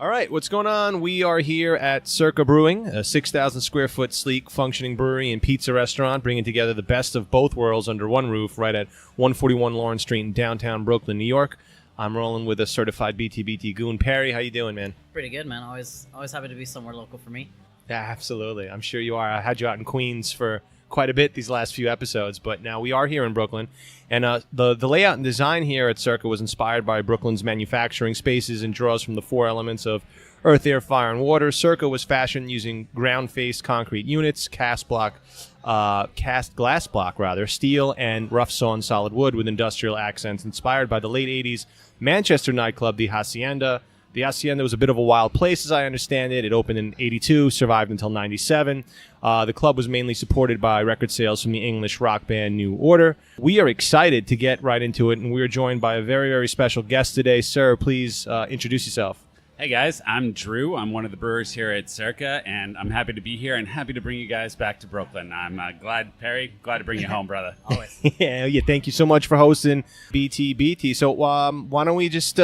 All right, what's going on? We are here at Circa Brewing, a 6,000 square foot sleek functioning brewery and pizza restaurant, bringing together the best of both worlds under one roof right at 141 Lawrence Street in downtown Brooklyn, New York. I'm rolling with a certified BTBT goon. Perry, how you doing, man? Pretty good, man. Always happy to be somewhere local for me. Yeah, absolutely. I'm sure you are. I had you out in Queens for quite a bit these last few episodes, but now we are here in Brooklyn. And the layout and design here at Circa was inspired by Brooklyn's manufacturing spaces and draws from the four elements of earth, air, fire, and water. Circa was fashioned using ground-faced concrete units, cast glass block, steel, and rough-sawn solid wood with industrial accents inspired by the late 80s Manchester nightclub, the Hacienda. The Hacienda was a bit of a wild place, as I understand it. It opened in 82, survived until 97. The club was mainly supported by record sales from the English rock band New Order. We are excited to get right into it, and we are joined by a very, very special guest today. Sir, please introduce yourself. Hey guys, I'm Drew. I'm one of the brewers here at Circa, and I'm happy to be here and happy to bring you guys back to Brooklyn. I'm glad to bring you home, brother. Always. yeah, thank you so much for hosting BTBT. So why don't we just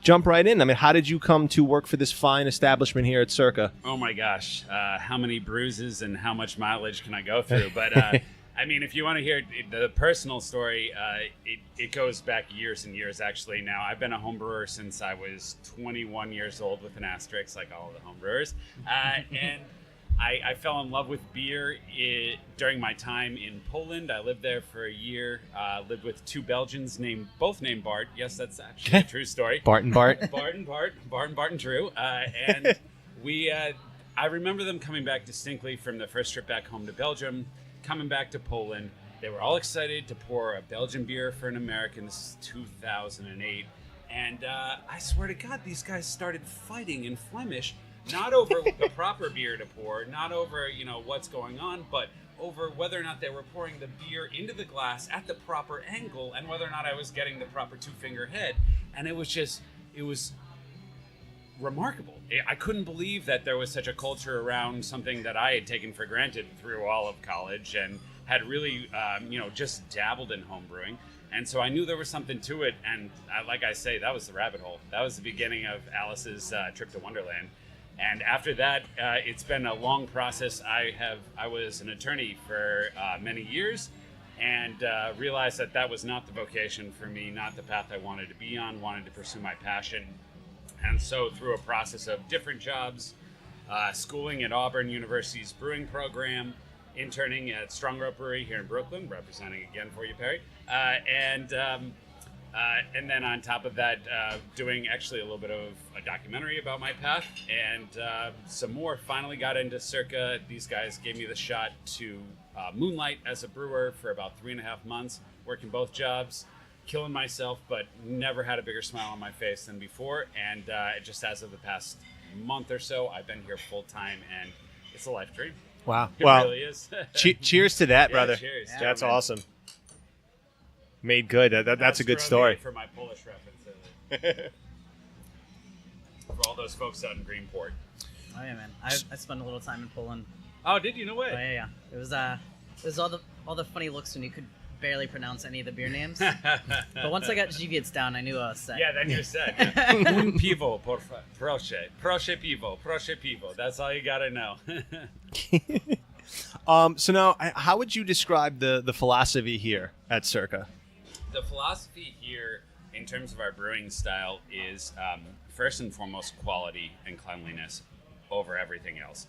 jump right in? I mean, how did you come to work for this fine establishment here at Circa? Oh my gosh, how many bruises and how much mileage can I go through? But I mean, if you want to hear the personal story, it goes back years and years, actually. Now, I've been a home brewer since I was 21 years old, with an asterisk, like all of the home brewers. And I fell in love with beer during my time in Poland. I lived there for a year, lived with two Belgians, both named Bart. Yes, that's actually a true story. Bart and Bart. Bart and Drew. And I remember them coming back distinctly from the first trip back home to Belgium. Coming back to Poland, they were all excited to pour a Belgian beer for an American. This is 2008. And I swear to God, these guys started fighting in Flemish, not over the proper beer to pour, not over, what's going on, but over whether or not they were pouring the beer into the glass at the proper angle and whether or not I was getting the proper two-finger head. And it was remarkable. I couldn't believe that there was such a culture around something that I had taken for granted through all of college and had really, just dabbled in home brewing. And so I knew there was something to it. And like I say, that was the rabbit hole. That was the beginning of Alice's trip to Wonderland. And after that, it's been a long process. I was an attorney for many years and realized that was not the vocation for me, not the path I wanted to be on, wanted to pursue my passion. And so through a process of different jobs, schooling at Auburn University's brewing program, interning at Strong Rope Brewery here in Brooklyn, representing again for you, Perry, and then on top of that, doing actually a little bit of a documentary about my path, and some more. Finally got into Circa. These guys gave me the shot to moonlight as a brewer for about 3.5 months, working both jobs. Killing myself, but never had a bigger smile on my face than before. And just as of the past month or so, I've been here full time, and it's a life dream. Wow. It really is. Cheers to that, brother. Cheers. Yeah, that's awesome. Made good. That's a good story. For my Polish reference. For all those folks out in Greenport. Oh yeah, man. I spent a little time in Poland. Oh, did you? No way. Oh, yeah. It was all the funny looks when you could barely pronounce any of the beer names. But once I got Żywiec down, I knew I was set. Yeah, then you're set. Un piwo, proszę. Proszę piwo. Proszę piwo. That's all you gotta know. So now, how would you describe the philosophy here at Circa? The philosophy here, in terms of our brewing style, is first and foremost quality and cleanliness over everything else.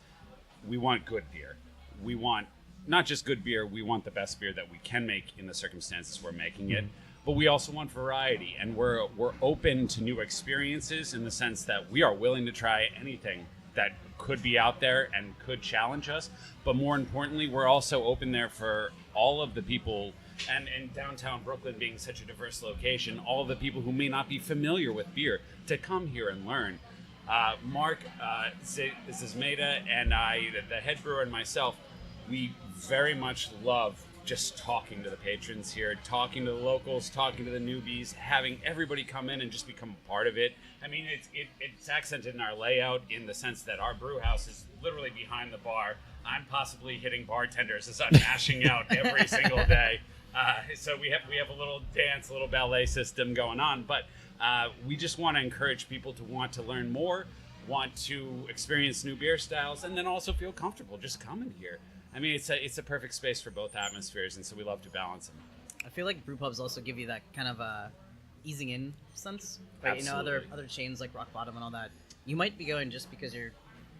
We want good beer. We want not just good beer, we want the best beer that we can make in the circumstances we're making it, but we also want variety, and we're open to new experiences in the sense that we are willing to try anything that could be out there and could challenge us, but more importantly, we're also open there for all of the people, and in downtown Brooklyn being such a diverse location, all of the people who may not be familiar with beer to come here and learn. Mark Zizmeda and I, the head brewer, and myself, we very much love just talking to the patrons here, talking to the locals, talking to the newbies, having everybody come in and just become a part of it. I mean, it's accented in our layout in the sense that our brew house is literally behind the bar. I'm possibly hitting bartenders as I'm mashing out every single day. So we have a little dance, a little ballet system going on, but we just want to encourage people to want to learn more want to experience new beer styles, and then also feel comfortable just coming here. I mean, it's a perfect space for both atmospheres, and so we love to balance them. I feel like brew pubs also give you that kind of easing in sense. Right? You know, other chains like Rock Bottom and all that, you might be going just because you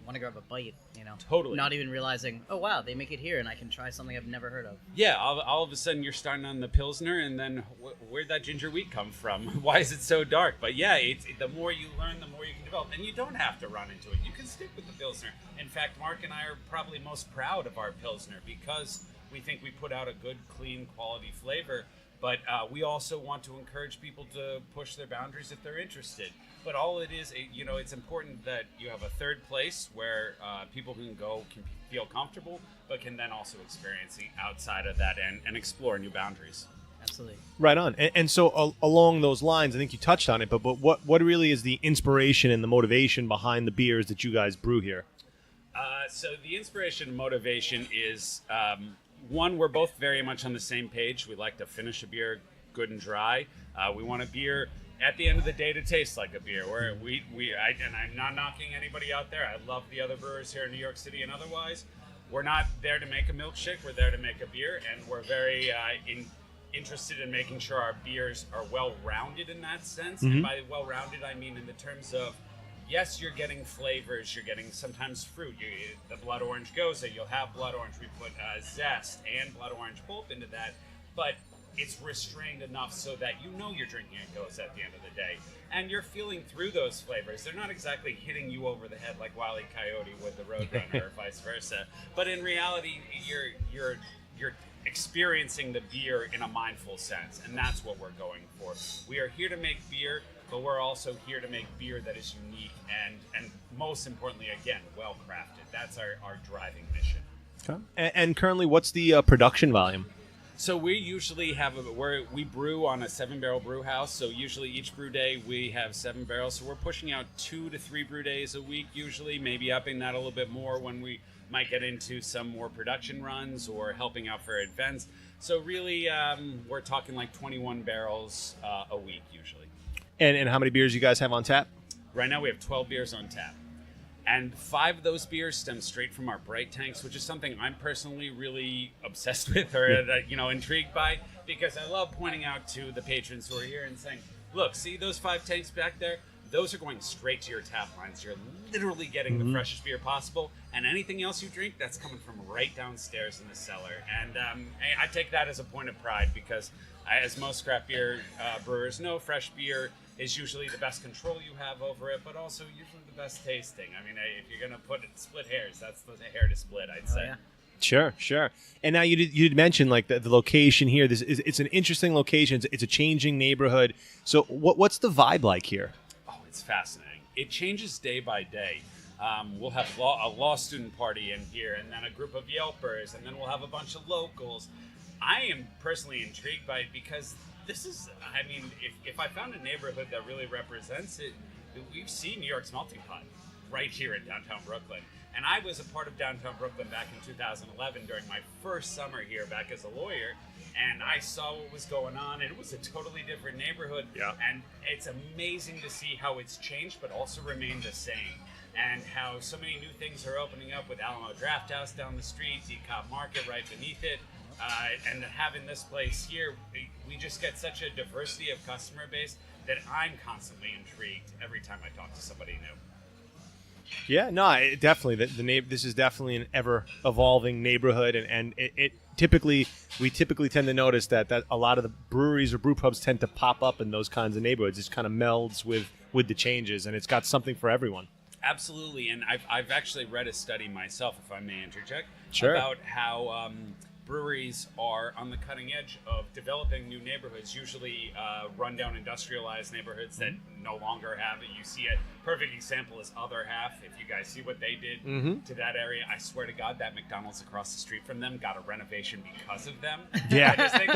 want to grab a bite, you know. Totally. Not even realizing, oh wow, they make it here and I can try something I've never heard of. Yeah, all of a sudden you're starting on the Pilsner, and then where'd that ginger wheat come from? Why is it so dark? But yeah, the more you learn, the more you can develop. And you don't have to run into it. You can stick with the Pilsner. In fact, Mark and I are probably most proud of our Pilsner because we think we put out a good, clean, quality flavor. But we also want to encourage people to push their boundaries if they're interested. But all it is, you know, it's important that you have a third place where people can go, can feel comfortable, but can then also experience the outside of that and explore new boundaries. Absolutely. Right on. And so along those lines, I think you touched on it, but what really is the inspiration and the motivation behind the beers that you guys brew here? So the inspiration and motivation is... one, we're both very much on the same page. We like to finish a beer good and dry. We want a beer at the end of the day to taste like a beer. And I'm not knocking anybody out there. I love the other brewers here in New York City and otherwise. We're not there to make a milkshake. We're there to make a beer, and we're very interested in making sure our beers are well-rounded in that sense. Mm-hmm. And by well-rounded, I mean in the terms of, yes, you're getting flavors. You're getting sometimes fruit. The blood orange goza, you'll have blood orange. We put zest and blood orange pulp into that, but it's restrained enough so that you know you're drinking a goza at the end of the day, and you're feeling through those flavors. They're not exactly hitting you over the head like Wile E. Coyote with the Roadrunner or vice versa. But in reality, you're experiencing the beer in a mindful sense, and that's what we're going for. We are here to make beer, but we're also here to make beer that is unique and most importantly, again, well crafted. That's our driving mission. Okay. And currently, what's the production volume? So we usually have we brew on a 7-barrel brew house. So usually each brew day we have 7 barrels. So we're pushing out 2 to 3 brew days a week. Usually, maybe upping that a little bit more when we might get into some more production runs or helping out for events. So really, we're talking like 21 barrels a week usually. And how many beers you guys have on tap? Right now we have 12 beers on tap. And 5 of those beers stem straight from our bright tanks, which is something I'm personally really obsessed with or intrigued by, because I love pointing out to the patrons who are here and saying, look, see those 5 tanks back there? Those are going straight to your tap lines. You're literally getting the freshest beer possible, and anything else you drink, that's coming from right downstairs in the cellar. And I take that as a point of pride because, as most craft beer brewers know, fresh beer is usually the best control you have over it, but also usually the best tasting. I mean, if you're going to split hairs, that's the hair to split, I'd say. Yeah. Sure. And now you did mention like the location here. It's an interesting location. It's a changing neighborhood. So what's the vibe like here? Oh, it's fascinating. It changes day by day. We'll have a law student party in here, and then a group of Yelpers, and then we'll have a bunch of locals. I am personally intrigued by it because this is, I mean, if I found a neighborhood that really represents it, we've seen New York's melting pot right here in downtown Brooklyn. And I was a part of downtown Brooklyn back in 2011 during my first summer here back as a lawyer. And I saw what was going on, and it was a totally different neighborhood. Yeah. And it's amazing to see how it's changed, but also remained the same. And how so many new things are opening up with Alamo Draft House down the street, Cobb Market right beneath it. And having this place here, we just get such a diversity of customer base that I'm constantly intrigued every time I talk to somebody new. Yeah, no, definitely. This is definitely an ever evolving neighborhood, and we typically tend to notice that a lot of the breweries or brew pubs tend to pop up in those kinds of neighborhoods. It kind of melds with the changes, and it's got something for everyone. Absolutely, and I've actually read a study myself, if I may interject, sure, about how breweries are on the cutting edge of developing new neighborhoods, usually rundown industrialized neighborhoods that no longer have it. You see a perfect example is Other Half. If you guys see what they did to that area, I swear to God, that McDonald's across the street from them got a renovation because of them. Yeah. I just think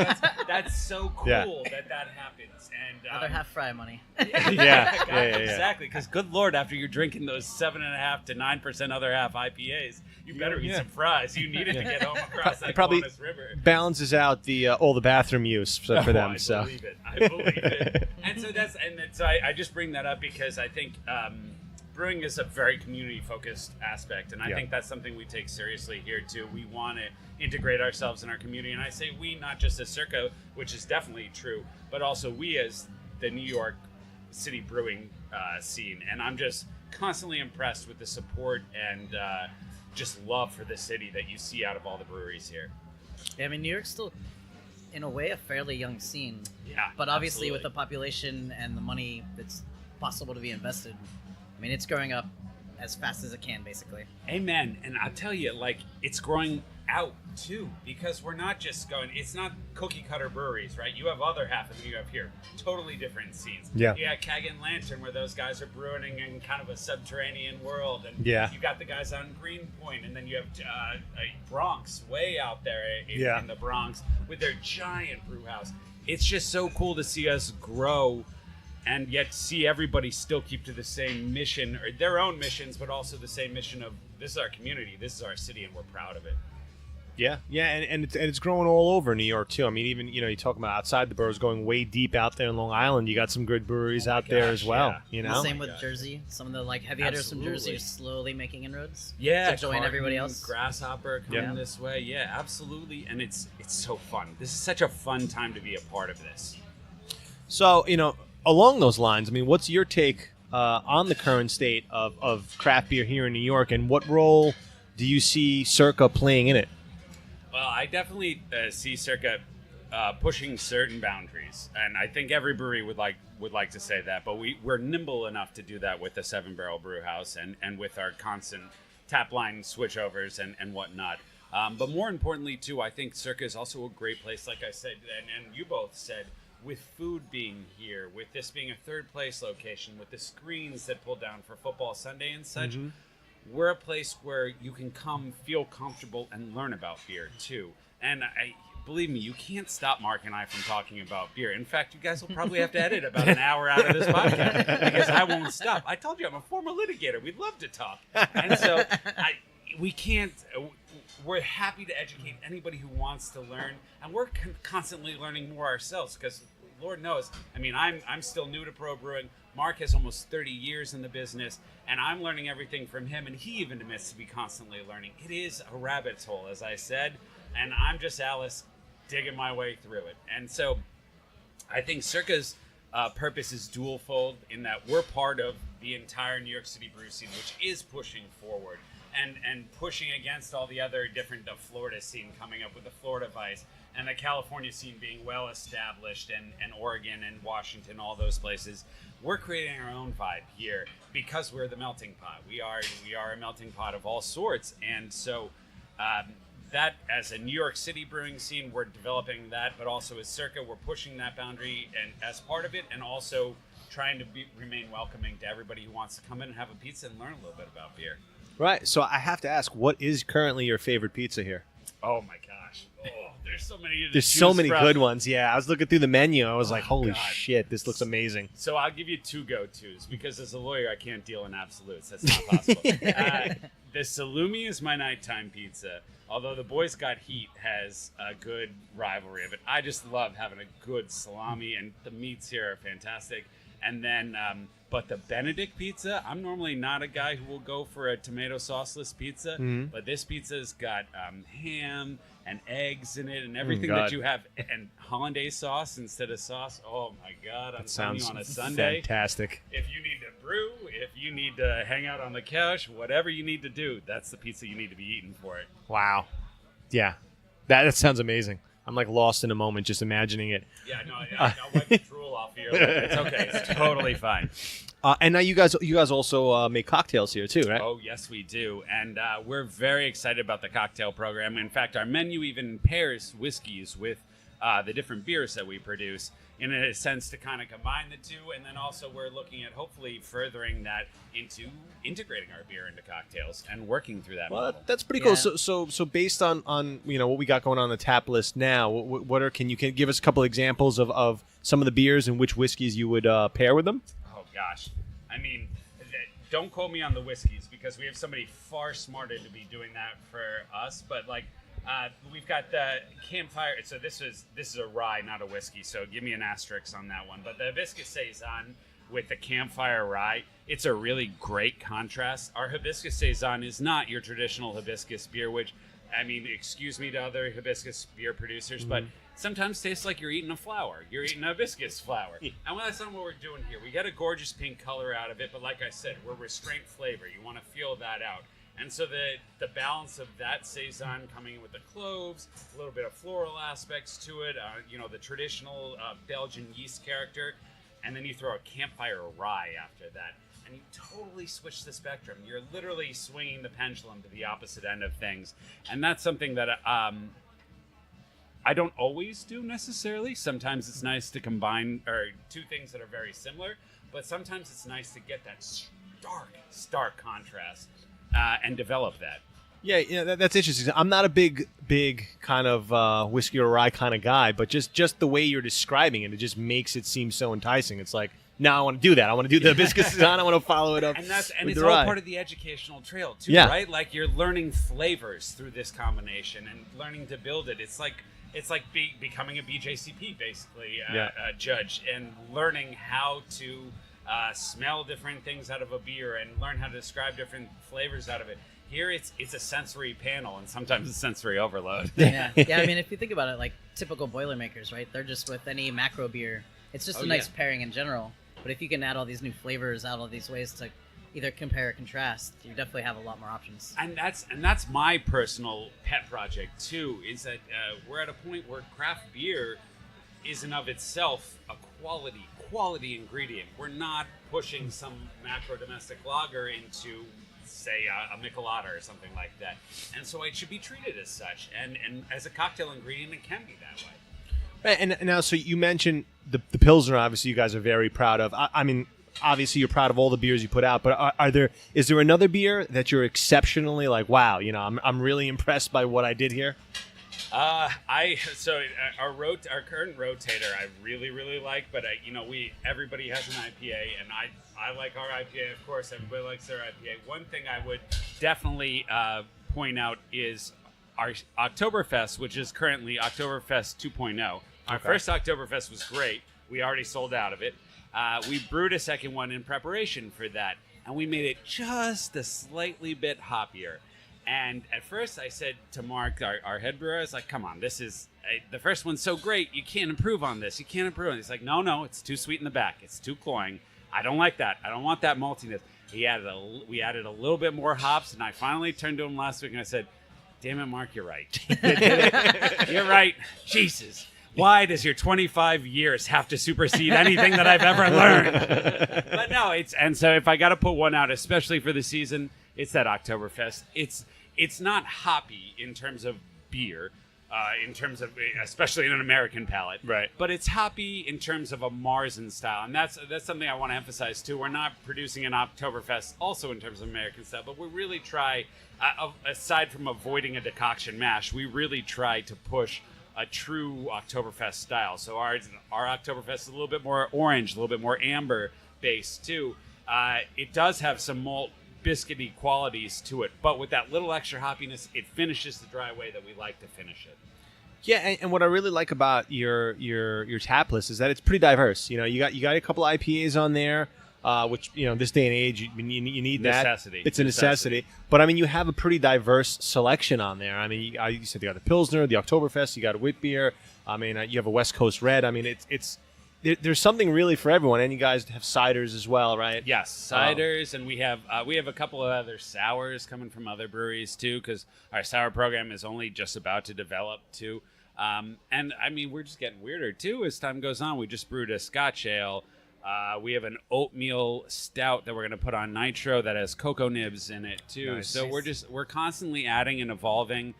that's so cool that happens. And Other Half fry money. Yeah. Exactly, because good Lord, after you're drinking those 7.5% to 9% Other Half IPAs, you better eat some fries. You needed to get home across that Columbus River. Balances out all the bathroom use for them. I believe it. And so I just bring that up because I think brewing is a very community-focused aspect, and I think that's something we take seriously here too. We want to integrate ourselves in our community, and I say we not just as Circa, which is definitely true, but also we as the New York City brewing scene. And I'm just constantly impressed with the support and just love for the city that you see out of all the breweries here. Yeah, I mean, New York's still, in a way, a fairly young scene. Yeah, but obviously absolutely. with the population and the money that's possible to be invested, I mean, it's growing up as fast as it can, basically. Amen. And I'll tell you, like, it's growing out too, because we're not just going, it's not cookie cutter breweries, right? You have other half of you have here, totally different scenes. Yeah. You got Keg and Lantern, where those guys are brewing in kind of a subterranean world, and Yeah. you got the guys on Greenpoint, and then you have Bronx way out there in the Bronx with their giant brew house. It's just so cool to see us grow and yet see everybody still keep to the same mission, or their own missions, but also the same mission of, this is our community, this is our city, and we're proud of it. Yeah, and it's growing all over New York too. I mean, even you talk about outside the boroughs, going way deep out there in Long Island. You got some good breweries out there as well. yeah. You know, Same with Jersey. Some of the heavy hitters from Jersey are slowly making inroads. Yeah, to join everybody else. Grasshopper coming this way. Yeah, absolutely, and it's so fun. This is such a fun time to be a part of this. So along those lines, I mean, what's your take on the current state of craft beer here in New York, and what role do you see Circa playing in it? Well, I definitely see Circa pushing certain boundaries, and I think every brewery would like to say that. But we're nimble enough to do that with the 7-barrel brew house and with our constant tap line switchovers and whatnot. But more importantly, too, I think Circa is also a great place, like I said, and you both said, with food being here, with this being a third place location, with the screens that pull down for football Sunday and such. Mm-hmm. We're a place where you can come, feel comfortable, and learn about beer, too. And believe me, you can't stop Mark and I from talking about beer. In fact, you guys will probably have to edit about an hour out of this podcast because I won't stop. I told you I'm a former litigator. We'd love to talk. And so we're happy to educate anybody who wants to learn. And we're constantly learning more ourselves because Lord knows, I mean, I'm still new to pro brewing. Mark has almost 30 years in the business, and I'm learning everything from him, and he even admits to be constantly learning. It is a rabbit's hole, as I said, and I'm just Alice digging my way through it. And so I think Circa's purpose is dual-fold in that we're part of the entire New York City brew scene, which is pushing forward and pushing against all the other different, the Florida scene coming up with the Florida Vice, and the California scene being well established, and Oregon and Washington, all those places. We're creating our own vibe here because we're the melting pot. We are a melting pot of all sorts, and so that as a New York City brewing scene, we're developing that, but also as Circa, we're pushing that boundary and as part of it, and also trying to remain welcoming to everybody who wants to come in and have a pizza and learn a little bit about beer. Right. So I have to ask, what is currently your favorite pizza here? Oh my gosh! Oh, there's so many. There's so many good ones. Yeah, I was looking through the menu. I was like, holy God. shit, this looks amazing. So I'll give you two go-tos because as a lawyer, I can't deal in absolutes. That's not possible. The salumi is my nighttime pizza. Although the Boys Got Heat has a good rivalry of it. I just love having a good salami, and the meats here are fantastic. And then, but the Benedict pizza, I'm normally not a guy who will go for a tomato sauceless pizza, but this pizza's got ham and eggs in it and everything that you have, and hollandaise sauce instead of sauce. Oh my God, I'm telling you, on a Sunday, fantastic. If you need to brew, if you need to hang out on the couch, whatever you need to do, that's the pizza you need to be eating for it. Wow. Yeah, that sounds amazing. I'm like lost in a moment just imagining it. Yeah, no, I'll wipe the drool off of your lip. It's okay. It's totally fine. And now you guys also make cocktails here too, right? Oh, yes, we do. And we're very excited about the cocktail program. In fact, our menu even pairs whiskeys with the different beers that we produce in a sense to kind of combine the two. And then also we're looking at hopefully furthering that into integrating our beer into cocktails and working through that model. That's pretty cool. So based on what we got going on the tap list now, can you give us a couple examples of some of the beers and which whiskeys you would pair with them? Oh gosh, I mean, don't quote me on the whiskeys because we have somebody far smarter to be doing that for us. But like, we've got the campfire. So this is a rye, not a whiskey. So give me an asterisk on that one. But the hibiscus saison, with the campfire rye, it's a really great contrast. Our hibiscus saison is not your traditional hibiscus beer, which, I mean, excuse me to other hibiscus beer producers, but sometimes tastes like you're eating a flower. You're eating a hibiscus flower. And that's not what we're doing here. We get a gorgeous pink color out of it, but like I said, we're restraint flavor. You want to feel that out. And so the balance of that saison coming in with the cloves, a little bit of floral aspects to it, the traditional Belgian yeast character, and then you throw a campfire rye after that, and you totally switch the spectrum. You're literally swinging the pendulum to the opposite end of things, and that's something that I don't always do necessarily. Sometimes it's nice to combine two things that are very similar, but sometimes it's nice to get that stark contrast and develop that. Yeah, that's interesting. I'm not a big kind of whiskey or rye kind of guy, but just the way you're describing it just makes it seem so enticing. It's like, now I want to do that. I want to do the hibiscus saison. I want to follow it up. And it's the all rye. part of the educational trail too, Yeah. right? Like you're learning flavors through this combination and learning to build it. It's like becoming a BJCP basically, a judge, and learning how to smell different things out of a beer and learn how to describe different flavors out of it. Here it's a sensory panel, and sometimes it's sensory overload. Yeah. I mean, if you think about it, like typical Boilermakers, right? They're just with any macro beer. It's just a nice pairing in general. But if you can add all these new flavors, add all these ways to either compare or contrast, you definitely have a lot more options. And that's my personal pet project too. Is that we're at a point where craft beer is in of itself a quality ingredient. We're not pushing some macro domestic lager into, say, a Michelada or something like that. And so it should be treated as such. And as a cocktail ingredient, it can be that way. Right, and now, so you mentioned the Pilsner, obviously you guys are very proud of. I mean, obviously you're proud of all the beers you put out, but is there another beer that you're exceptionally like, wow, I'm really impressed by what I did here? Our current rotator I really like, but everybody has an IPA, and I like our IPA, of course. Everybody likes their IPA. One thing I would definitely point out is our Oktoberfest, which is currently Oktoberfest 2.0. Our first Oktoberfest was great. We already sold out of it. We brewed a second one in preparation for that, and we made it just a slightly bit hoppier. And at first I said to Mark, our head brewer, I was like, come on, this is, the first one's so great, you can't improve on this. You can't improve on this. He's like, no, it's too sweet in the back. It's too cloying. I don't like that. I don't want that maltiness. We added a little bit more hops, and I finally turned to him last week and I said, damn it, Mark, you're right. You're right. Jesus. Why does your 25 years have to supersede anything that I've ever learned? But no, and so if I got to put one out, especially for the season, it's that Oktoberfest. It's not hoppy in terms of beer, in terms of, especially in an American palate. Right. But it's hoppy in terms of a Marzen style. And that's something I want to emphasize too. We're not producing an Oktoberfest also in terms of American style, but we really try, aside from avoiding a decoction mash, we really try to push a true Oktoberfest style. So our Oktoberfest is a little bit more orange, a little bit more amber based too. It does have some malt biscuity qualities to it, but with that little extra hoppiness, it finishes the dry way that we like to finish it. Yeah, and what I really like about your tap list is that it's pretty diverse. You got a couple IPAs on there, which this day and age you need that. Necessity. It's a necessity. But I mean, you have a pretty diverse selection on there. I mean, you said you got the Pilsner, the Oktoberfest, you got a wit beer. I mean, you have a West Coast Red. I mean, there's something really for everyone, and you guys have ciders as well, right? Yes, ciders, and we have a couple of other sours coming from other breweries too, because our sour program is only just about to develop too. And I mean, we're just getting weirder too as time goes on. We just brewed a Scotch ale. We have an oatmeal stout that we're going to put on nitro that has cocoa nibs in it too. Nice. So we're constantly adding and evolving.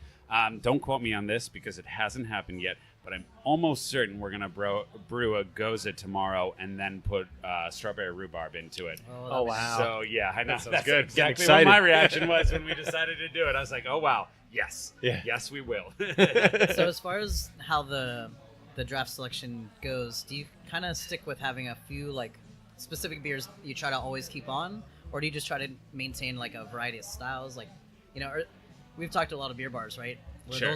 Don't quote me on this because it hasn't happened yet, but I'm almost certain we're going to brew a Goza tomorrow and then put strawberry rhubarb into it. Oh, wow. So, yeah, I know. That sounds That's good. exactly Getting what my excited. reaction was when we decided to do it. I was like, oh, wow. Yes. Yeah. Yes, we will. So as far as how the draft selection goes, do you kind of stick with having a few like specific beers you try to always keep on, or do you just try to maintain like a variety of styles? Like, we've talked to a lot of beer bars, right? Where Sure.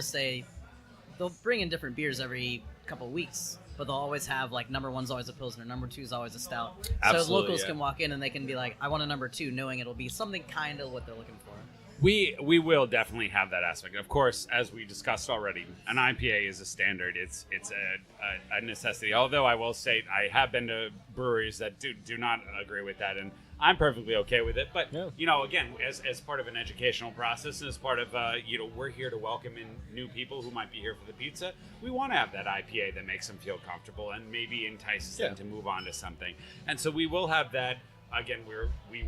they'll bring in different beers every couple of weeks. but they'll always have like number one's always a Pilsner, number two is always a stout. Absolutely, so locals yeah. can walk in and they can be like, I want a number two, knowing it'll be something kind of what they're looking for. We will definitely have that aspect. Of course, as we discussed already, an IPA is a standard. It's a necessity. Although I will say I have been to breweries that do not agree with that, and I'm perfectly okay with it. But again, as part of an educational process, and as part of we're here to welcome in new people who might be here for the pizza. We want to have that IPA that makes them feel comfortable and maybe entices them to move on to something. And so we will have that. Again, we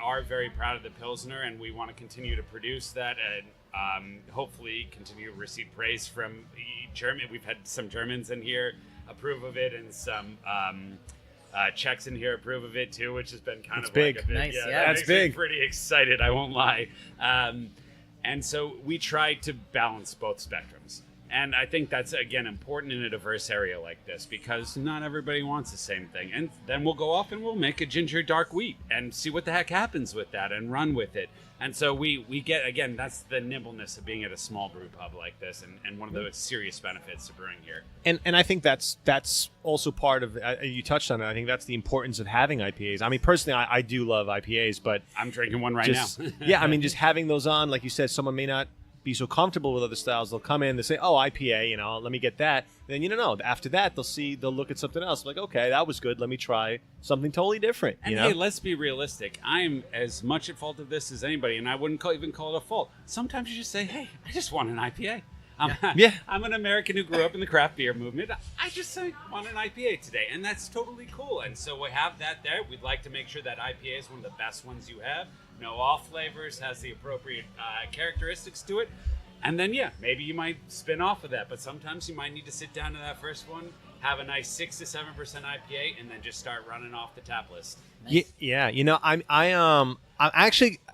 are very proud of the Pilsner, and we want to continue to produce that, and hopefully continue to receive praise from German. We've had some Germans in here approve of it, and some Czechs in here approve of it too, which has been kind of big. Like a big. Nice, yeah. That That's makes me big. pretty excited. I won't lie. And so we try to balance both spectrums. And I think that's, again, important in a diverse area like this, because not everybody wants the same thing. And then we'll go off and we'll make a ginger dark wheat and see what the heck happens with that and run with it. And so we get, again, that's the nimbleness of being at a small brew pub like this, and one of the serious benefits of brewing here. And I think that's also part of, you touched on it, I think that's the importance of having IPAs. I mean, personally, I do love IPAs, but I'm drinking one right now. Yeah, I mean, just having those on, like you said, someone may not be so comfortable with other styles. They'll come in, they say, oh, IPA, let me get that. Then, after that, they'll look at something else. Like, okay, that was good. Let me try something totally different. And hey, let's be realistic. I'm as much at fault of this as anybody, and I wouldn't even call it a fault. Sometimes you just say, hey, I just want an IPA. I'm an American who grew up in the craft beer movement. I just want an IPA today, and that's totally cool. And so we have that there. We'd like to make sure that IPA is one of the best ones you have. Know all flavors, has the appropriate characteristics to it. And then, maybe you might spin off of that. But sometimes you might need to sit down to that first one, have a nice 6 to 7% IPA, and then just start running off the tap list. Nice. Yeah.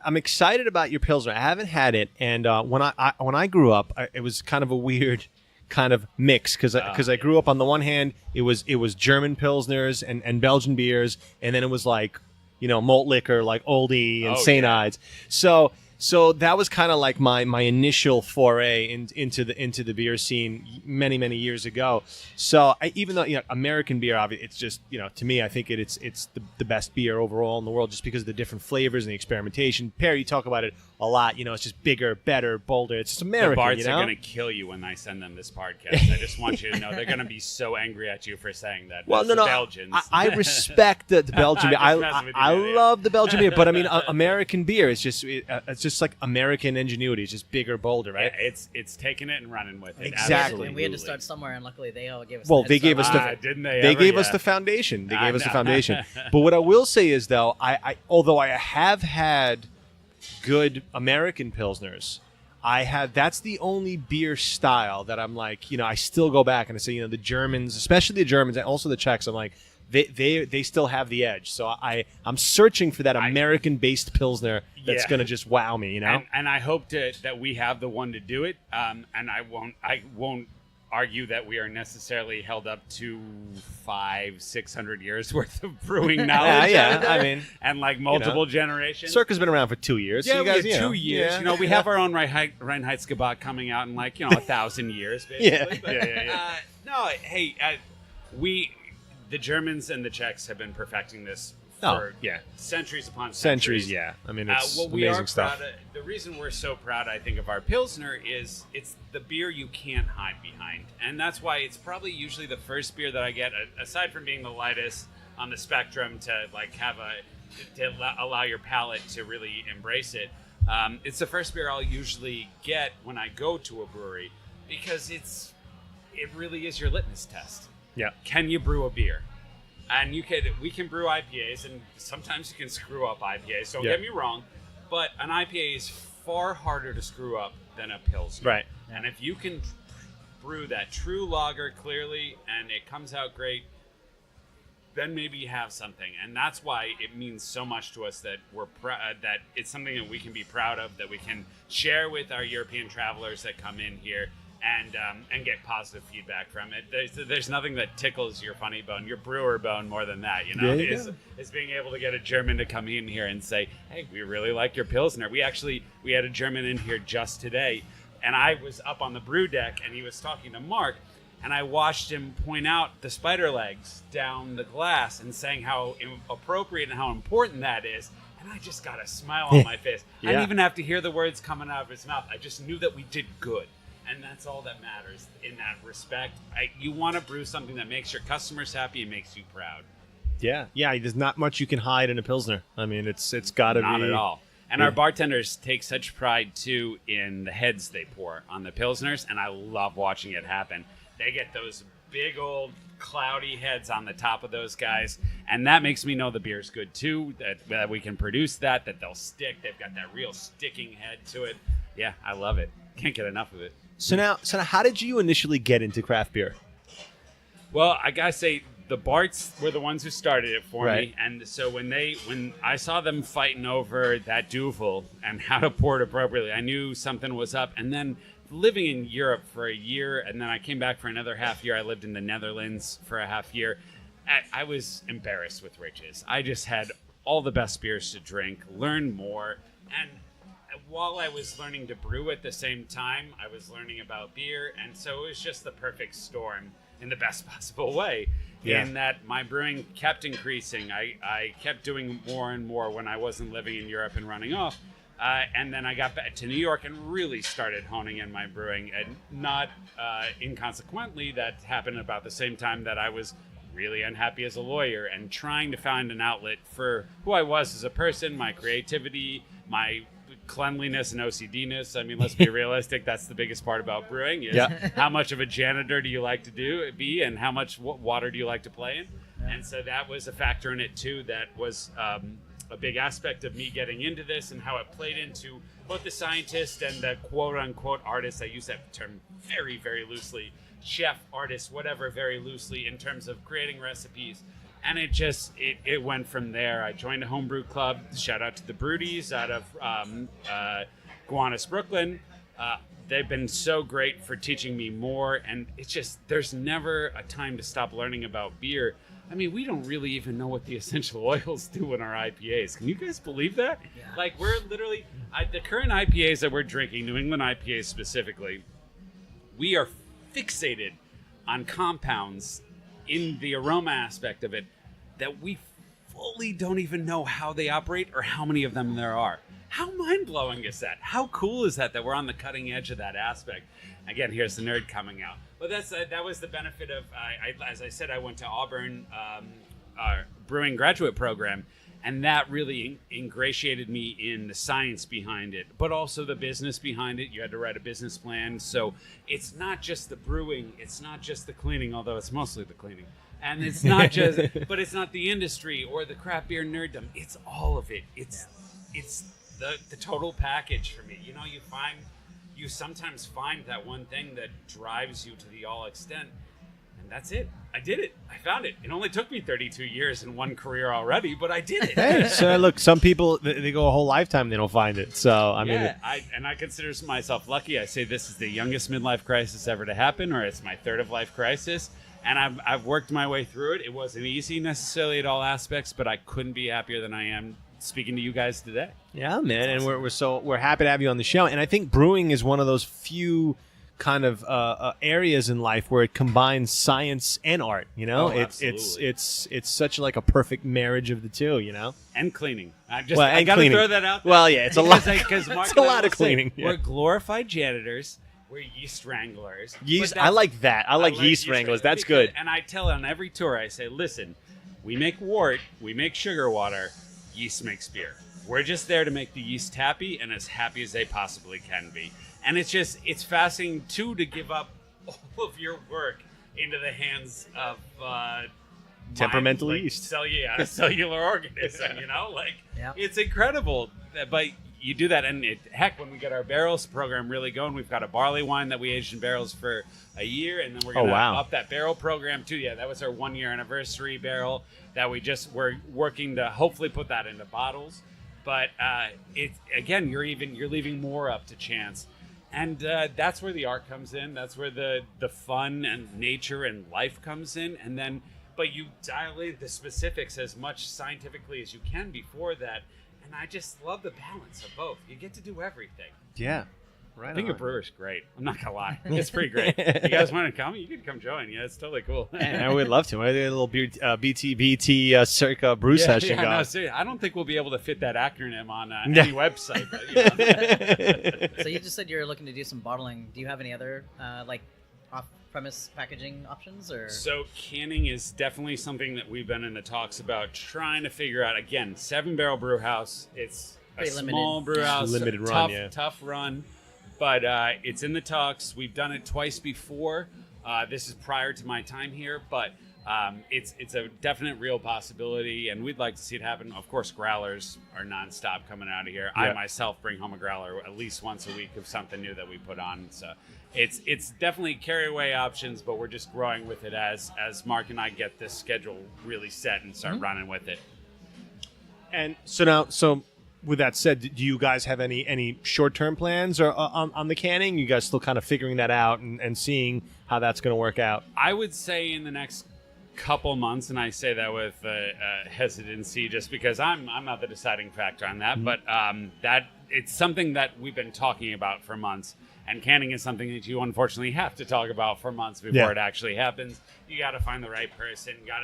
I'm excited about your Pilsner. I haven't had it, and when I grew up, it was kind of a weird kind of mix because I grew up on the one hand, it was German Pilsners and Belgian beers, and then it was like malt liquor like Oldie and St. Ides. So that was kind of like my initial foray into the beer scene many years ago. So even though American beer, obviously, it's just to me, I think it's the best beer overall in the world just because of the different flavors and the experimentation. Perry, you talk about it a lot. It's just bigger, better, bolder. It's just American. The Bards are going to kill you when I send them this podcast. I just want you to know they're going to be so angry at you for saying that. Well, no, Belgians. I respect the Belgian beer. I love the Belgian beer, but I mean, American beer is just it's just like American ingenuity. It's just bigger, bolder, right? Yeah, it's taking it and running with it. Exactly. Absolutely. And we had to start somewhere, and luckily they all gave us. Well, they gave us didn't they? They gave us the foundation. They gave us the foundation. But what I will say is, though, although I have had good American Pilsners, that's the only beer style that I'm like, I still go back and I say, the Germans, especially the Germans and also the Czechs, I'm like, they still have the edge. So I'm searching for that American-based Pilsner that's going to just wow me, And I hope that we have the one to do it. And I won't argue that we are necessarily held up to 500-600 years worth of brewing knowledge. I mean, and like multiple generations. Circa's been around for 2 years. Yeah, so you guys, we have 2 years. Yeah. We have our own Reinheitsgebot coming out in 1,000 years, basically. No, hey, the Germans and the Czechs have been perfecting this for centuries upon centuries. Yeah. I mean, it's we amazing are stuff. Proud the reason we're so proud, I think, of our Pilsner is it's the beer you can't hide behind. And that's why it's probably usually the first beer that I get, aside from being the lightest on the spectrum to allow your palate to really embrace it. It's the first beer I'll usually get when I go to a brewery because it really is your litmus test. Yeah. Can you brew a beer? And we can brew IPAs, and sometimes you can screw up IPAs. Don't get me wrong, but an IPA is far harder to screw up than a Pilsner. Right. And if you can brew that true lager clearly and it comes out great, then maybe you have something. And that's why it means so much to us that that it's something that we can be proud of, that we can share with our European travelers that come in here. And get positive feedback from it. There's nothing that tickles your funny bone, your brewer bone, more than that. Is being able to get a German to come in here and say, "Hey, we really like your Pilsner." We had a German in here just today, and I was up on the brew deck, and he was talking to Mark, and I watched him point out the spider legs down the glass and saying how appropriate and how important that is. And I just got a smile on my face. I didn't even have to hear the words coming out of his mouth. I just knew that we did good. And that's all that matters in that respect. You want to brew something that makes your customers happy and makes you proud. Yeah. There's not much you can hide in a Pilsner. I mean, it's got to be. Not at all. And our bartenders take such pride, too, in the heads they pour on the Pilsners, and I love watching it happen. They get those big old cloudy heads on the top of those guys, and that makes me know the beer's good, too, that we can produce that they'll stick. They've got that real sticking head to it. Yeah, I love it. Can't get enough of it. So now, how did you initially get into craft beer? Well, I gotta say, the Barts were the ones who started it for Right. me, and so when I saw them fighting over that Duvel and how to pour it appropriately, I knew something was up. And then living in Europe for a year, and then I came back for another half year. I lived in the Netherlands for a half year. I was embarrassed with riches. I just had all the best beers to drink, learn more, and while I was learning to brew at the same time, I was learning about beer, and so it was just the perfect storm in the best possible way. Yeah. In that my brewing kept increasing. I kept doing more and more when I wasn't living in Europe and running off. And then I got back to New York and really started honing in my brewing. And not inconsequently, that happened about the same time that I was really unhappy as a lawyer and trying to find an outlet for who I was as a person, my creativity, my cleanliness and OCDness. I mean, let's be realistic. That's the biggest part about brewing is how much of a janitor do you like to be and how much water do you like to play in? Yeah. And so that was a factor in it too. That was a big aspect of me getting into this and how it played into both the scientist and the quote unquote artist. I use that term very, very loosely. Chef, artist, whatever, very loosely in terms of creating recipes. And it went from there. I joined a homebrew club. Shout out to the Brewties out of Gowanus, Brooklyn. They've been so great for teaching me more. And it's just, there's never a time to stop learning about beer. I mean, we don't really even know what the essential oils do in our IPAs. Can you guys believe that? Yeah. Like, we're literally, the current IPAs that we're drinking, New England IPAs specifically, we are fixated on compounds in the aroma aspect of it that we fully don't even know how they operate or how many of them there are. How mind-blowing is that? How cool is that we're on the cutting edge of that aspect? Again, here's the nerd coming out. But that was the benefit of, as I said, I went to Auburn brewing graduate program, and that really ingratiated me in the science behind it, but also the business behind it. You had to write a business plan. So it's not just the brewing, it's not just the cleaning, although it's mostly the cleaning. And it's not just, but it's not the industry or the craft beer nerddom. It's all of it. It's the total package for me. You know, you sometimes find that one thing that drives you to the all extent. And that's it. I did it. I found it. It only took me 32 years and one career already, but I did it. Hey, so look, some people, they go a whole lifetime, they don't find it. So, I mean. I consider myself lucky. I say this is the youngest midlife crisis ever to happen, or it's my third of life crisis. And I've worked my way through it. It wasn't easy necessarily at all aspects, but I couldn't be happier than I am speaking to you guys today. Yeah, man. And we're happy to have you on the show. And I think brewing is one of those few kind of areas in life where it combines science and art. You know, it's such like a perfect marriage of the two. You know, and cleaning. I got to throw that out there. Well, yeah, it's a lot. Because it's a lot of cleaning. We're glorified janitors. We're yeast wranglers. I like that. I like yeast wranglers. That's good. And I tell on every tour, I say, listen, we make wort, we make sugar water, yeast makes beer. We're just there to make the yeast happy and as happy as they possibly can be. And it's fascinating, too, to give up all of your work into the hands of temperamental yeast. Cellular organism, you know? It's incredible. But you do that, and heck, when we get our barrels program really going, we've got a barley wine that we aged in barrels for a year, and then we're going to up that barrel program, too. Yeah, that was our 1-year anniversary barrel that we're working to hopefully put that into bottles. But you're leaving more up to chance. And that's where the art comes in. That's where the fun and nature and life comes in. And then, but you dial in the specifics as much scientifically as you can before that. And I just love the balance of both. You get to do everything. Yeah. Right I think on. a brewer's great. I'm not gonna lie, it's pretty great. You guys want to come? You can come join. Yeah, it's totally cool. And I would love to. I did a little BTBT Circa brew session going. No, seriously, I don't think we'll be able to fit that acronym on any website. But, So you just said you're looking to do some bottling. Do you have any other like off-premise packaging options, or? So canning is definitely something that we've been in the talks about, trying to figure out. Again, 7-barrel brew house. It's Pretty a limited. small brew house, Limited tough, run, yeah. tough run. But it's in the talks. We've done it twice before. This is prior to my time here, but it's a definite real possibility, and we'd like to see it happen. Of course, growlers are nonstop coming out of here. Yeah. I myself bring home a growler at least once a week of something new that we put on. So it's definitely carry away options, but we're just growing with it as Mark and I get this schedule really set and start running with it. And so with that said, do you guys have any short-term plans or on the canning? You guys still kind of figuring that out and seeing how that's going to work out? I would say in the next couple months, and I say that with hesitancy just because I'm not the deciding factor on that, but that it's something that we've been talking about for months, and canning is something that you unfortunately have to talk about for months before it actually happens. You got to find the right person, got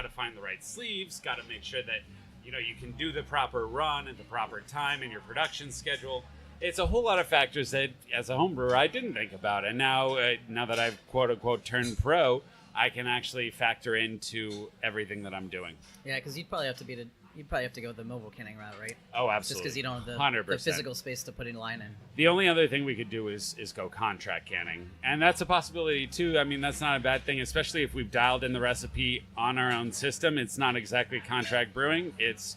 to find the right sleeves, got to make sure that you can do the proper run at the proper time in your production schedule. It's a whole lot of factors that, as a home brewer, I didn't think about. And now that I've quote-unquote turned pro, I can actually factor into everything that I'm doing. Yeah, because you'd probably have to go the mobile canning route, right? Oh, Just absolutely. because you don't have the 100%. physical space to put in line in. The only other thing we could do is go contract canning. And that's a possibility, too. I mean, that's not a bad thing, especially if we've dialed in the recipe on our own system. It's not exactly contract brewing. It's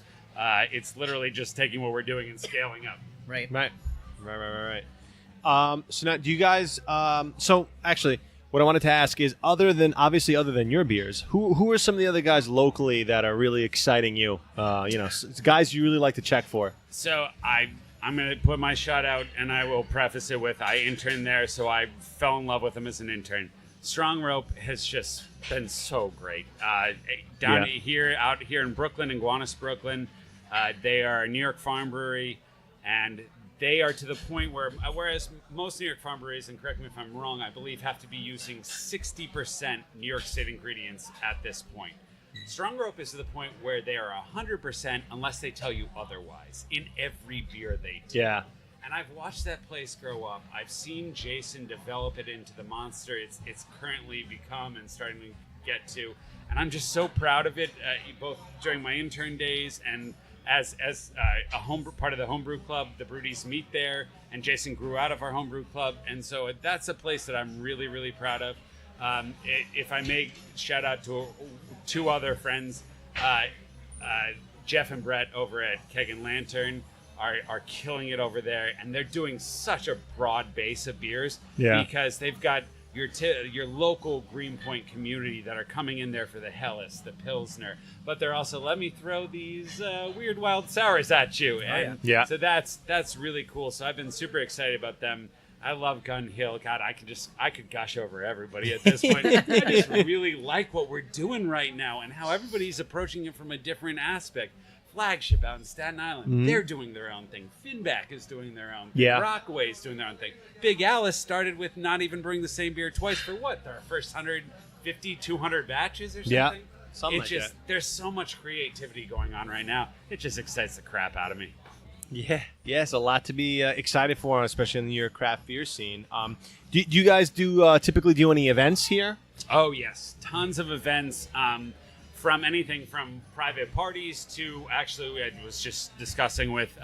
literally just taking what we're doing and scaling up. Right. Right. So now, do you guys? So actually, what I wanted to ask is, other than your beers, who are some of the other guys locally that are really exciting you? Guys you really like to check for. So I'm going to put my shot out, and I will preface it with I interned there, so I fell in love with them as an intern. Strong Rope has just been so great. Out here in Brooklyn, in Gowanus, Brooklyn, they are a New York farm brewery, and they are to the point where, whereas most New York farm breweries, and correct me if I'm wrong, I believe have to be using 60% New York State ingredients at this point. Strong Rope is to the point where they are 100% unless they tell you otherwise in every beer they do. Yeah. And I've watched that place grow up. I've seen Jason develop it into the monster it's currently become and starting to get to. And I'm just so proud of it, both during my intern days and as a part of the homebrew club. The Brewdies meet there, and Jason grew out of our homebrew club. And so that's a place that I'm really, really proud of. If I may shout out to two other friends, Jeff and Brett over at Keg and Lantern are killing it over there, and they're doing such a broad base of beers because they've got your local Greenpoint community that are coming in there for the Helles, the Pilsner, but they're also, let me throw these weird wild sours at you, and so that's really cool. So I've been super excited about them. I love Gun Hill. God, I could gush over everybody at this point. I just really like what we're doing right now and how everybody's approaching it from a different aspect. Flagship out in Staten Island, they're doing their own thing. Finback is doing their own thing. Rockaway is doing their own thing. Big Alice started with not even brewing the same beer twice for what? Their first 150, 200 batches or something? Yeah, something like that. There's so much creativity going on right now. It just excites the crap out of me. Yeah, it's a lot to be excited for, especially in your craft beer scene. Do you guys typically do any events here? Oh, yes. Tons of events. From anything from private parties to, actually, I was just discussing with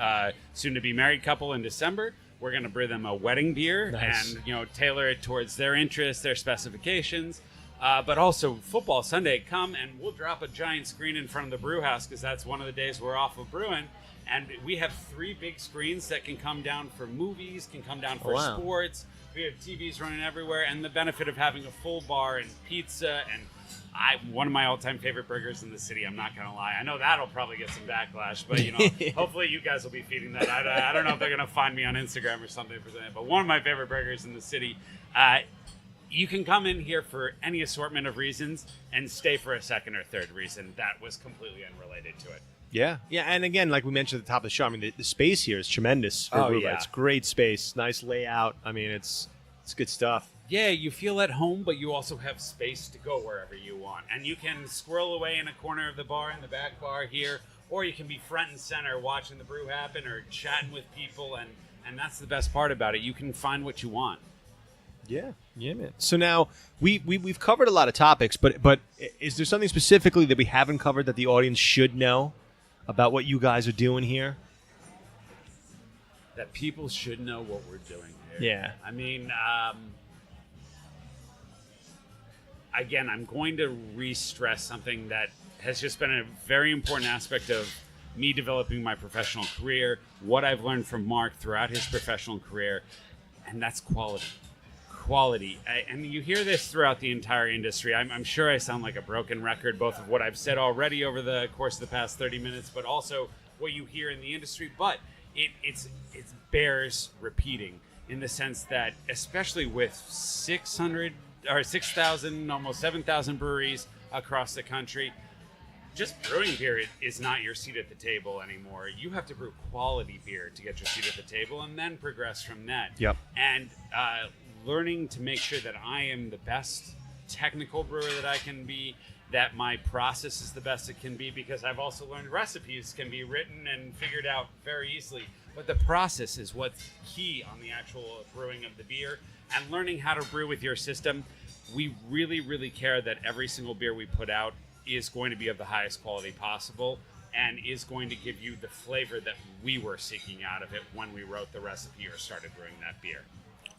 soon-to-be married couple in December. We're going to brew them a wedding beer and tailor it towards their interests, their specifications. But also football Sunday, come and we'll drop a giant screen in front of the brew house because that's one of the days we're off of brewing. And we have 3 big screens that can come down for movies, can come down for sports. We have TVs running everywhere, and the benefit of having a full bar and pizza and one of my all-time favorite burgers in the city. I'm not gonna lie. I know that'll probably get some backlash, but hopefully you guys will be feeding that. I don't know if they're gonna find me on Instagram or something for that. But one of my favorite burgers in the city. You can come in here for any assortment of reasons and stay for a second or third reason that was completely unrelated to it. Yeah, and again, like we mentioned at the top of the show, I mean, the space here is tremendous for brew. It's great space, nice layout. I mean, it's good stuff. Yeah, you feel at home, but you also have space to go wherever you want. And you can squirrel away in a corner of the bar, in the back bar here, or you can be front and center watching the brew happen or chatting with people, and that's the best part about it. You can find what you want. Yeah, man. So now we've covered a lot of topics, but is there something specifically that we haven't covered that the audience should know about what you guys are doing here? That people should know what we're doing here. Yeah. I mean, again, I'm going to re-stress something that has just been a very important aspect of me developing my professional career, what I've learned from Mark throughout his professional career, and that's quality. Quality. And you hear this throughout the entire industry. I'm sure I sound like a broken record, both of what I've said already over the course of the past 30 minutes, but also what you hear in the industry. But it bears repeating in the sense that, especially with 600 or 6,000, almost 7,000 breweries across the country, just brewing beer is not your seat at the table anymore. You have to brew quality beer to get your seat at the table and then progress from that. Yep. And learning to make sure that I am the best technical brewer that I can be, that my process is the best it can be, because I've also learned recipes can be written and figured out very easily. But the process is what's key on the actual brewing of the beer. And learning how to brew with your system, we really, really care that every single beer we put out is going to be of the highest quality possible and is going to give you the flavor that we were seeking out of it when we wrote the recipe or started brewing that beer.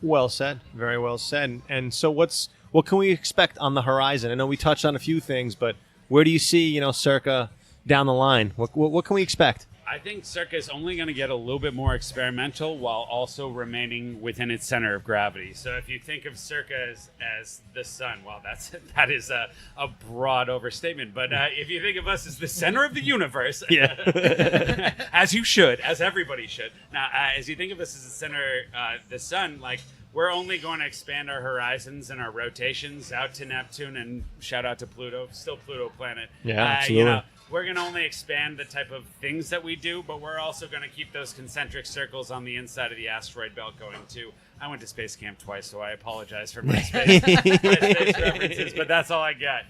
Well said. Very well said. And so what can we expect on the horizon? I know we touched on a few things, but where do you see, Circa down the line? What can we expect? I think Circa is only going to get a little bit more experimental while also remaining within its center of gravity. So if you think of Circa as the sun, well, that is a broad overstatement. But if you think of us as the center of the universe, yeah, as you should, as everybody should. Now, as you think of us as the center, the sun, like, we're only going to expand our horizons and our rotations out to Neptune, and shout out to Pluto, still Pluto planet. Yeah, absolutely. We're going to only expand the type of things that we do, but we're also going to keep those concentric circles on the inside of the asteroid belt going too. I went to space camp twice, so I apologize for my space references, but that's all I got.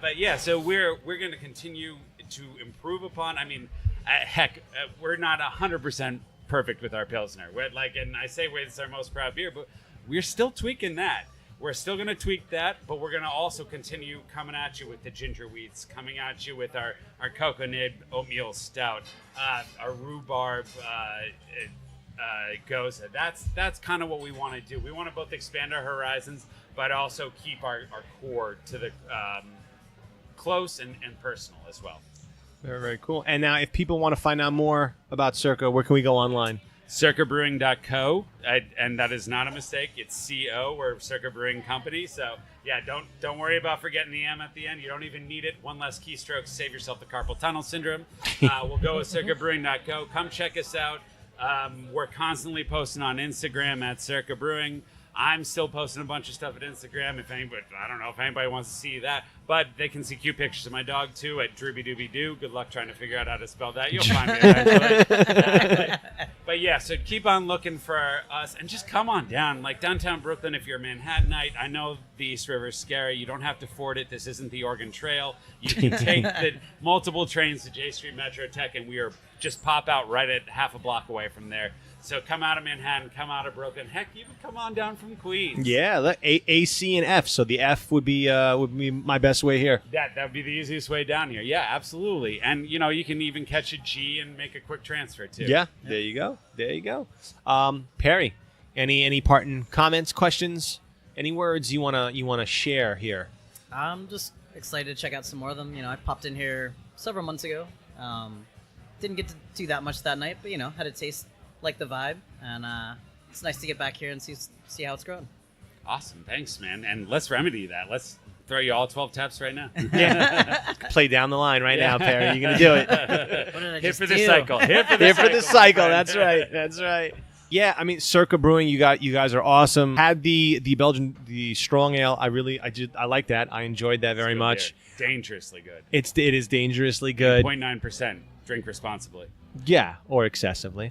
But yeah, so we're going to continue to improve upon. I mean, we're not 100% perfect with our Pilsner. And I say it's our most proud beer, but we're still tweaking that. We're still going to tweak that, but we're going to also continue coming at you with the ginger wheats, coming at you with our cocoa nib oatmeal stout, our rhubarb goza. That's kind of what we want to do. We want to both expand our horizons, but also keep our core to the close and personal as well. Very, very cool. And now if people want to find out more about Circa, where can we go online? CircaBrewing.co, and that is not a mistake. It's CO, or Circa Brewing Company. So yeah, don't worry about forgetting the M at the end. You don't even need it. One less keystroke, save yourself the carpal tunnel syndrome. We'll go with CircaBrewing.co. Come check us out. We're constantly posting on Instagram at Circa Brewing. I'm still posting a bunch of stuff at Instagram. I don't know if anybody wants to see that, but they can see cute pictures of my dog too at DroobyDoobyDoo. Good luck trying to figure out how to spell that. You'll find me eventually. But yeah, so keep on looking for us and just come on down. Like downtown Brooklyn, if you're a Manhattanite, I know the East River is scary. You don't have to ford it. This isn't the Oregon Trail. You can take the multiple trains to J Street Metro Tech, and we are just pop out right at half a block away from there. So come out of Manhattan, come out of Brooklyn. Heck, even come on down from Queens. Yeah, A, C, and F. So the F would be my best way here. That would be the easiest way down here. Yeah, absolutely. And you can even catch a G and make a quick transfer too. Yeah, there you go. Perry, any parting comments, questions, any words you wanna share here? I'm just excited to check out some more of them. I popped in here several months ago. Didn't get to do that much that night, but had a taste. Like the vibe, and it's nice to get back here and see how it's growing. Awesome, thanks, man. And let's remedy that. Let's throw you all 12 taps right now. Yeah, play down the line right now, Perry. You're gonna do it. What did I Hit just for do? the cycle. Hit for the cycle. That's right. That's right. Yeah, I mean, Circa Brewing, you guys are awesome. Had the Belgian, the strong ale. I like that. I enjoyed that very much. Beer. Dangerously good. It is dangerously good. 0.9%. drink responsibly. Yeah, or excessively.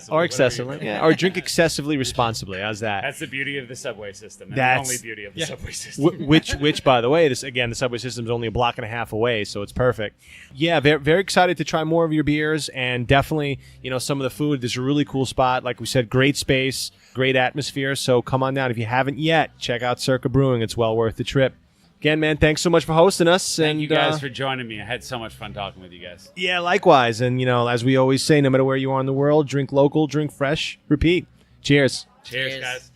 Or excessively. Yeah, or drink excessively responsibly. How's that? That's the beauty of the subway system. And That's the only beauty of the subway system. Which, by the way, the subway system is only a block and a half away, so it's perfect. Yeah, very, very excited to try more of your beers, and definitely, some of the food. This is a really cool spot. Like we said, great space, great atmosphere. So come on down. If you haven't yet, check out Circa Brewing. It's well worth the trip. Again, man, thanks so much for hosting us. Thank you guys for joining me. I had so much fun talking with you guys. Yeah, likewise. And, as we always say, no matter where you are in the world, drink local, drink fresh, repeat. Cheers. Cheers, guys.